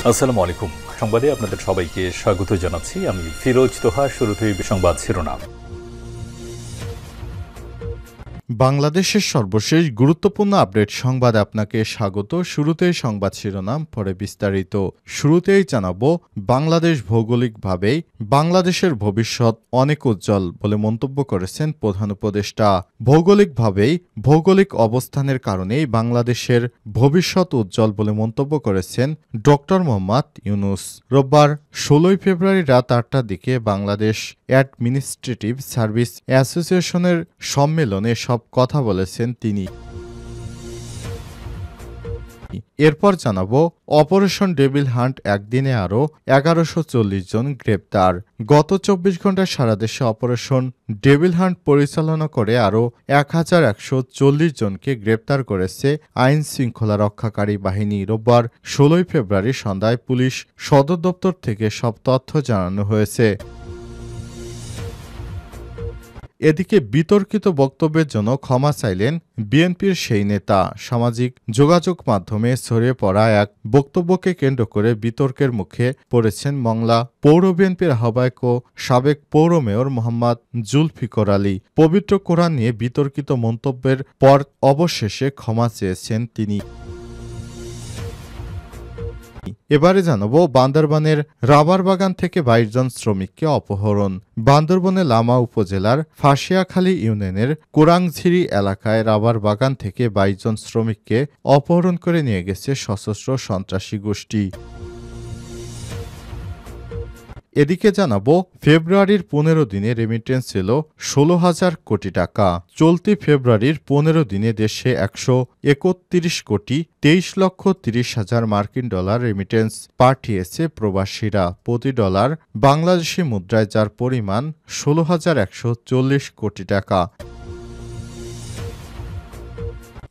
আসসালামু আলাইকুম। সংবাদে আপনাদের সবাইকে স্বাগত জানাচ্ছি। আমি ফিরোজ তোহা। শুরুতেই সংবাদ শিরোনাম। বাংলাদেশের সর্বশেষ গুরুত্বপূর্ণ আপডেট সংবাদে আপনাকে স্বাগত। শুরুতেই সংবাদ শিরোনাম, পরে বিস্তারিত। শুরুতেই জানাবো, বাংলাদেশ ভৌগোলিকভাবেই বাংলাদেশের ভবিষ্যৎ অনেক উজ্জ্বল বলে মন্তব্য করেছেন প্রধান উপদেষ্টা। ভৌগোলিক অবস্থানের কারণেই বাংলাদেশের ভবিষ্যৎ উজ্জ্বল বলে মন্তব্য করেছেন ডক্টর মোহাম্মদ ইউনূস। রোববার ১৬ ফেব্রুয়ারি রাত ৮টার দিকে বাংলাদেশ অ্যাডমিনিস্ট্রেটিভ সার্ভিস অ্যাসোসিয়েশনের সম্মেলনে সব কথা বলেছেন তিনি। এরপর জানাবো, অপারেশন ডেভিল হান্ট একদিনে আরও ১১৪০ জন গ্রেপ্তার। গত ২৪ ঘন্টায় সারা দেশে অপারেশন ডেভিল হান্ট পরিচালনা করে আরও ১১৪০ জনকে গ্রেপ্তার করেছে আইন শৃঙ্খলা রক্ষাকারী বাহিনী। রোববার ১৬ ফেব্রুয়ারি সন্ধ্যায় পুলিশ সদর দপ্তর থেকে সব তথ্য জানানো হয়েছে। এদিকে বিতর্কিত বক্তব্যের জন্য ক্ষমা চাইলেন বিএনপির সেই নেতা। সামাজিক যোগাযোগ মাধ্যমে ছড়িয়ে পড়া এক বক্তব্যকে কেন্দ্র করে বিতর্কের মুখে পড়েছেন মংলা পৌর বিএনপির আহ্বায়ক ও সাবেক পৌর মেয়র মোহাম্মদ জুলফিকর আলী। পবিত্র কোরআন নিয়ে বিতর্কিত মন্তব্যের পর অবশেষে ক্ষমা চেয়েছেন তিনি। এবারে জানাবো, বান্দরবানের রাবার বাগান থেকে ২২ জন শ্রমিককে অপহরণ। বান্দরবনের লামা উপজেলার ফাঁসিয়াখালী ইউনিয়নের কোরাংঝিরি এলাকায় রাবার বাগান থেকে ২২ জন শ্রমিককে অপহরণ করে নিয়ে গেছে সশস্ত্র সন্ত্রাসী গোষ্ঠী। এদিকে জানাবো, ফেব্রুয়ারির ১৫ দিনে রেমিটেন্স ছিল ১৬,০০০ কোটি টাকা। চলতি ফেব্রুয়ারির ১৫ দিনে দেশে ১৩১ কোটি ২৩,৩০,০০০ মার্কিন ডলার রেমিটেন্স পাঠিয়েছে প্রবাসীরা। প্রতি ডলার বাংলাদেশি মুদ্রায় যার পরিমাণ ১৬,১৪০ কোটি টাকা।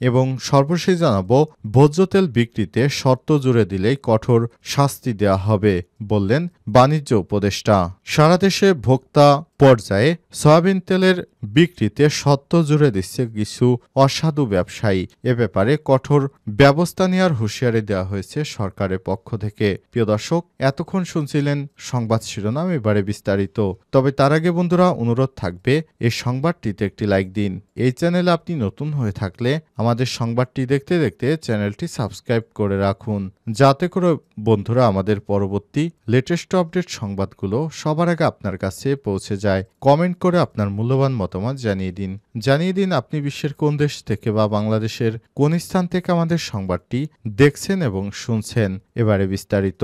এবং সর্বশেষ জানাবো, ভোজ্য তেল বিক্রিতে শর্ত জুড়ে দিলেই কঠোর শাস্তি দেওয়া হবে বললেন বাণিজ্য উপদেষ্টা। সারা দেশে ভোক্তা পর্যায়ে সয়াবিন তেলের বিক্রিতে শর্ত জুড়ে দিচ্ছে কিছু অসাধু ব্যবসায়ী। এ ব্যাপারে কঠোর ব্যবস্থা নেওয়ার হুঁশিয়ারি দেওয়া হয়েছে সরকারের পক্ষ থেকে। প্রিয় দর্শক, এতক্ষণ শুনছিলেন সংবাদ শিরোনাম, এবারে বিস্তারিত। তবে তার আগে বন্ধুরা, অনুরোধ থাকবে এই সংবাদটিতে একটি লাইক দিন। এই চ্যানেলে আপনি নতুন হয়ে থাকলে আমাদের সংবাদটি দেখতে দেখতে চ্যানেলটি সাবস্ক্রাইব করে রাখুন, যাতে করে বন্ধুরা আমাদের পরবর্তী লেটেস্ট আপডেট সংবাদগুলো সবার আগে আপনার কাছে পৌঁছে যায়। কমেন্ট করে আপনার মূল্যবান মতামত জানিয়ে দিন আপনি বিশ্বের কোন দেশ থেকে বা বাংলাদেশের কোন স্থান থেকে আমাদের সংবাদটি দেখছেন এবং শুনছেন। এবারে বিস্তারিত।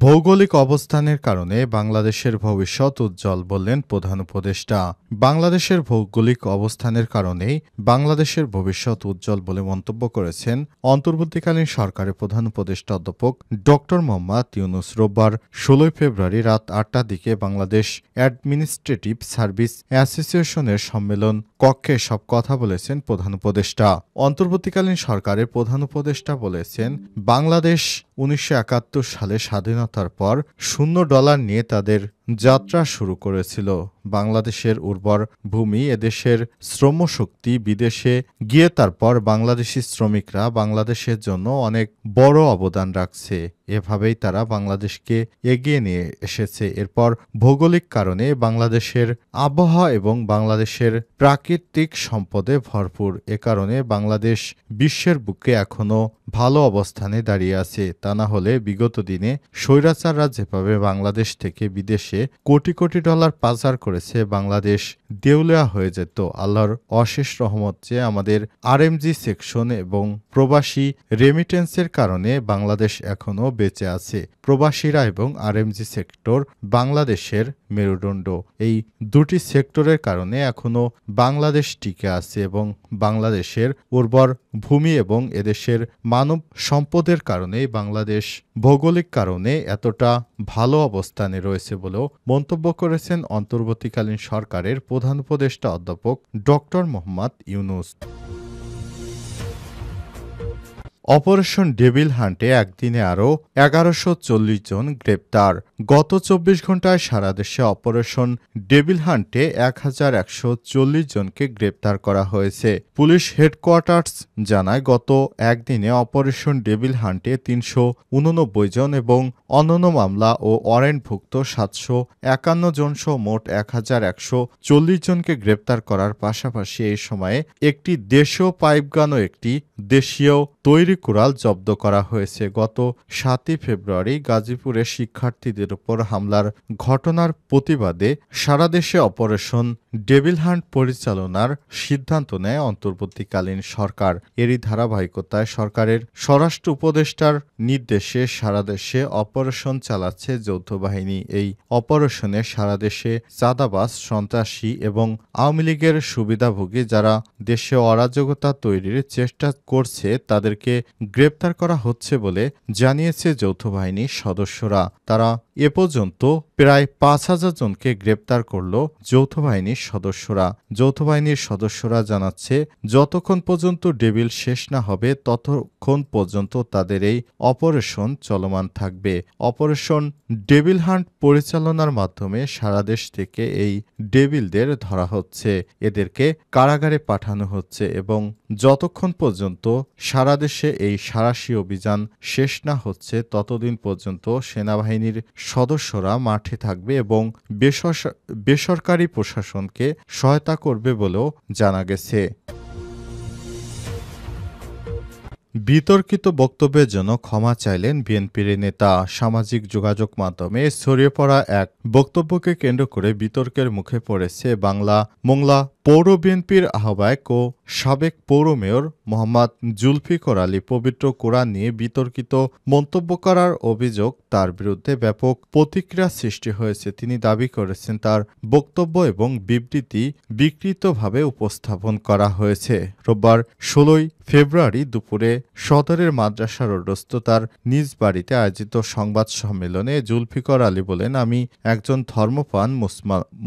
ভৌগোলিক অবস্থানের কারণে বাংলাদেশের ভবিষ্যৎ উজ্জ্বল বললেন প্রধান উপদেষ্টা। বাংলাদেশের ভৌগোলিক অবস্থানের কারণেই বাংলাদেশের ভবিষ্যৎ উজ্জ্বল বলে মন্তব্য করেছেন অন্তর্বর্তীকালীন সরকারের প্রধান উপদেষ্টা অধ্যাপক ডক্টর মোহাম্মদ ইউনূস। রোববার ১৬ ফেব্রুয়ারি রাত ৮টার দিকে বাংলাদেশ অ্যাডমিনিস্ট্রেটিভ সার্ভিস অ্যাসোসিয়েশনের সম্মেলন কক্ষে সব কথা বলেছেন প্রধান উপদেষ্টা। অন্তর্বর্তীকালীন সরকারের প্রধান উপদেষ্টা বলেছেন, বাংলাদেশ ১৯৭১ সালে স্বাধীনতার পর $0 নিয়ে তাদের যাত্রা শুরু করেছিল। বাংলাদেশের উর্বর ভূমি, এদেশের শ্রমশক্তি বিদেশে গিয়ে তারপর বাংলাদেশি শ্রমিকরা বাংলাদেশের জন্য অনেক বড় অবদান রাখছে। এভাবেই তারা বাংলাদেশকে এগিয়ে নিয়ে এসেছে। এরপর ভৌগোলিক কারণে বাংলাদেশের আবহাওয়া এবং বাংলাদেশের প্রাকৃতিক সম্পদে ভরপুর। এ কারণে বাংলাদেশ বিশ্বের বুকে এখনো ভালো অবস্থানে দাঁড়িয়ে আছে। তা না হলে বিগত দিনে স্বৈরাচাররা যেভাবে বাংলাদেশ থেকে বিদেশে কোটি কোটি ডলার পাচার করেছে, বাংলাদেশ দেউলিয়া হয়ে যেত। আল্লাহর অশেষ রহমত যে আমাদের আরএমজি সেকশন এবং প্রবাসী রেমিটেন্সের কারণে বাংলাদেশ এখনো বেঁচে আছে। প্রবাসীরা এবং আরএমজি সেক্টর বাংলাদেশের মেরুদণ্ড। এই দুটি সেক্টরের কারণে এখনো বাংলাদেশ টিকে আছে এবং বাংলাদেশের উর্বর ভূমি এবং এদেশের মানব সম্পদের কারণে বাংলাদেশ ভৌগোলিক কারণে এতটা ভালো অবস্থানে রয়েছে বলেও মন্তব্য করেছেন অন্তর্বর্তীকালীন সরকারের প্রধান উপদেষ্টা অধ্যাপক doctor Mohammad Yunus. Operation devil হান্টে একদিনে আরও ১১৪০ জন গ্রেপ্তার। গত ২৪ ঘণ্টায় সারা দেশে অপারেশন ডেভিল হান্টে ১১৪০ জনকে গ্রেপ্তার করা হয়েছে। পুলিশ হেডকোয়ার্টার্স জানায়, গত একদিনে অপারেশন ডেভিল হান্টে ৩৮৯ জন এবং অন্যান্য মামলা ও ওয়ারেন্টভুক্ত ৭৫১ জন সহ মোট ১১৪০ জনকে গ্রেপ্তার করার পাশাপাশি এই সময়ে একটি দেশীয় পাইপগান ও একটি দেশীয় তৈরি কুড়াল জব্দ করা হয়েছে। গত ৭ই ফেব্রুয়ারি গাজীপুরে শিক্ষার্থীদের উপর হামলার ঘটনার প্রতিবাদে সারা দেশে অপারেশন ডেভিল হান্ট পরিচালনার সিদ্ধান্ত নেয় অন্তর্বর্তীকালীন সরকার। এরই ধারাবাহিকতায় সরকারের স্বরাষ্ট্র উপদেষ্টার নির্দেশে সারা দেশে অপারেশন চালাচ্ছে যৌথ বাহিনী। এই অপারেশনে সারা দেশে চাঁদাবাজ, সন্ত্রাসী এবং আওয়ামী লীগের সুবিধাভোগী যারা দেশে অরাজকতা তৈরির চেষ্টা করছে তাদেরকে গ্রেপ্তার করা হচ্ছে বলে জানিয়েছে যৌথ বাহিনীর সদস্যরা। তারা এ পর্যন্ত প্রায় ৫,০০০ জনকে গ্রেপ্তার করল যৌথ বাহিনীর সদস্যরা। যৌথ বাহিনীর সদস্যরা জানাচ্ছে, যতক্ষণ পর্যন্ত ডেভিল শেষ না হবে ততক্ষণ পর্যন্ত তাদের এই অপারেশন চলমান থাকবে। অপারেশন ডেভিল হান্ট পরিচালনার মাধ্যমে সারা দেশ থেকে এই ডেভিলদের ধরা হচ্ছে, এদেরকে কারাগারে পাঠানো হচ্ছে এবং যতক্ষণ পর্যন্ত সারা দেশে এই সাঁড়াশি অভিযান শেষ না হচ্ছে ততদিন পর্যন্ত সেনাবাহিনীর সদস্যরা মাঠে থাকবে এবং বেসরকারি প্রশাসনকে সহায়তা করবে বলেও জানা গেছে। বিতর্কিত বক্তব্যের জন্য ক্ষমা চাইলেন বিএনপির নেতা। সামাজিক যোগাযোগ মাধ্যমে ছড়িয়ে পড়া এক বক্তব্যকে কেন্দ্র করে বিতর্কের মুখে পড়েছে মোংলা পৌর বিএনপির আহ্বায়ক ও সাবেক পৌর মেয়র মোহাম্মদ জুলফিকর আলী। পবিত্র কোরআন নিয়ে বিতর্কিত মন্তব্য করার অভিযোগ তার বিরুদ্ধে ব্যাপক প্রতিক্রিয়া সৃষ্টি হয়েছে। তিনি দাবি করেছেন তার বক্তব্য এবং বিবৃতি বিকৃতভাবে উপস্থাপন করা হয়েছে। রোববার ১৬ ফেব্রুয়ারি দুপুরে সদরের মাদ্রাসা রোডস্থ তার নিজ বাড়িতে আয়োজিত সংবাদ সম্মেলনে জুলফিকর আলী বলেন, আমি একজন ধর্মপ্রাণ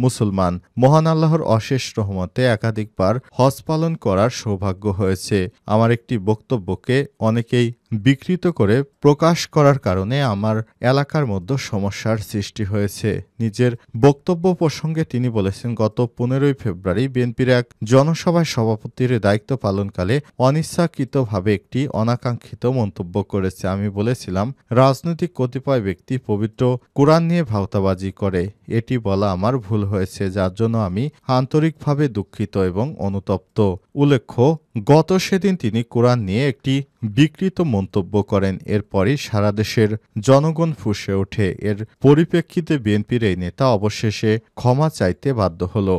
মুসলমান। মহান আল্লাহর অশেষ রহমতে একাধিকবার হজ পালন করার সৌভাগ্য হয়েছে। আমার একটি বক্তব্যকে অনেকেই বিকৃত করে প্রকাশ করার কারণে আমার এলাকার মধ্যে সমস্যার সৃষ্টি হয়েছে। নিজের বক্তব্য প্রসঙ্গে তিনি বলেছেন, গত ১৫ই ফেব্রুয়ারি বিএনপির এক জনসভায় সভাপতির দায়িত্ব পালনকালে অনিচ্ছাকৃতভাবে একটি অনাকাঙ্ক্ষিত মন্তব্য করেছে। আমি বলেছিলাম, রাজনৈতিক কতিপয় ব্যক্তি পবিত্র কোরআন নিয়ে ভাওতাবাজি করে। এটি বলা আমার ভুল হয়েছে, যার জন্য আমি আন্তরিকভাবে দুঃখিত এবং অনুতপ্ত। উল্লেখ্য, গত সেদিন তিনি কোরআন নিয়ে একটি বিকৃত মন্তব্য করেন। এরপরই সারা দেশের জনগণ ফুঁসে ওঠে। এর পরিপ্রেক্ষিতে বিএনপির এই নেতা অবশেষে ক্ষমা চাইতে বাধ্য হল।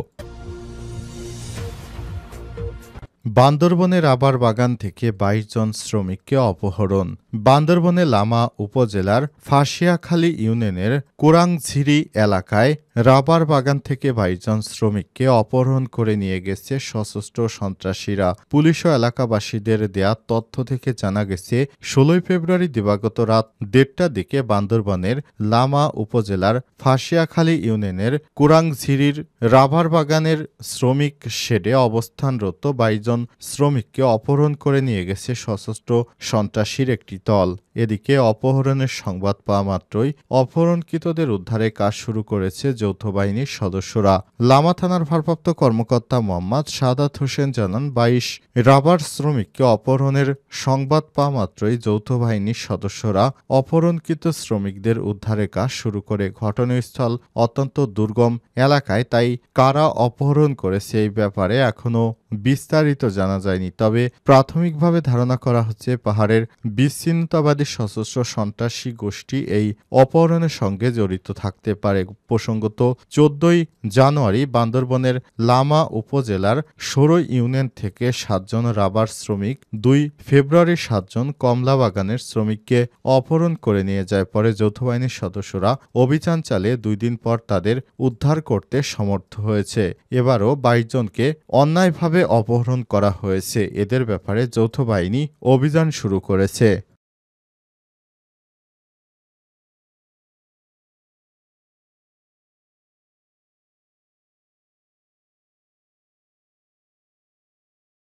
বান্দরবনের রাবার বাগান থেকে ২২ জন শ্রমিককে অপহরণ। বান্দরবনের লামা উপজেলার ফাঁসিয়াখালী ইউনিয়নের কোরাংঝিরি এলাকায় রাবার বাগান থেকে ২২ জন শ্রমিককে অপহরণ করে নিয়ে গেছে সশস্ত্র সন্ত্রাসীরা। পুলিশ ও এলাকাবাসীদের দেয়া তথ্য থেকে জানা গেছে, ১৬ ফেব্রুয়ারি দিবাগত রাত ১:৩০টার দিকে বান্দরবনের লামা উপজেলার ফাঁসিয়াখালী ইউনিয়নের কোরাংঝিরির রাবার বাগানের শ্রমিক শেডে অবস্থানরত ২২ জন শ্রমিককে অপহরণ করে নিয়ে গেছে সশস্ত্র সন্ত্রাসীর একটি দল। এদিকে অপহরণের সংবাদ পাওয়া মাত্রই অপহরণকৃতদের উদ্ধারে কাজ শুরু করেছে যৌথ বাহিনীর সদস্যরা। লামা থানার ভারপ্রাপ্ত কর্মকর্তা মোহাম্মদ সাদাত হোসেন জানান, ২২ রাবার শ্রমিককে অপহরণের সংবাদ পাওয়া মাত্রই যৌথ বাহিনীর সদস্যরা অপহরণকৃত শ্রমিকদের উদ্ধারে কাজ শুরু করে। ঘটনাস্থল অত্যন্ত দুর্গম এলাকায়, তাই কারা অপহরণ করেছে এই ব্যাপারে এখনও বিস্তারিত জানা যায়নি। তবে প্রাথমিকভাবে ধারণা করা হচ্ছে পাহাড়ের বিচ্ছিন্নতাবাদী সশস্ত্র সন্ত্রাসী গোষ্ঠী এই অপহরণের সঙ্গে জড়িত থাকতে পারে। প্রসঙ্গত, ১৪ই জানুয়ারি বান্দরবনের লামা উপজেলার সোরই ইউনিয়ন থেকে ৭ জন রাবার শ্রমিক, ২ ফেব্রুয়ারি ৭ জন কমলা বাগানের শ্রমিককে অপহরণ করে নিয়ে যায়। পরে যৌথ বাহিনীর সদস্যরা অভিযান চালিয়ে ২ দিন পর তাদের উদ্ধার করতে সমর্থ হয়েছে। এবারও ২২ জনকে অন্যায়ভাবে অপহরণ করা হয়েছে। এদের ব্যাপারে যৌথ বাহিনী অভিযান শুরু করেছে।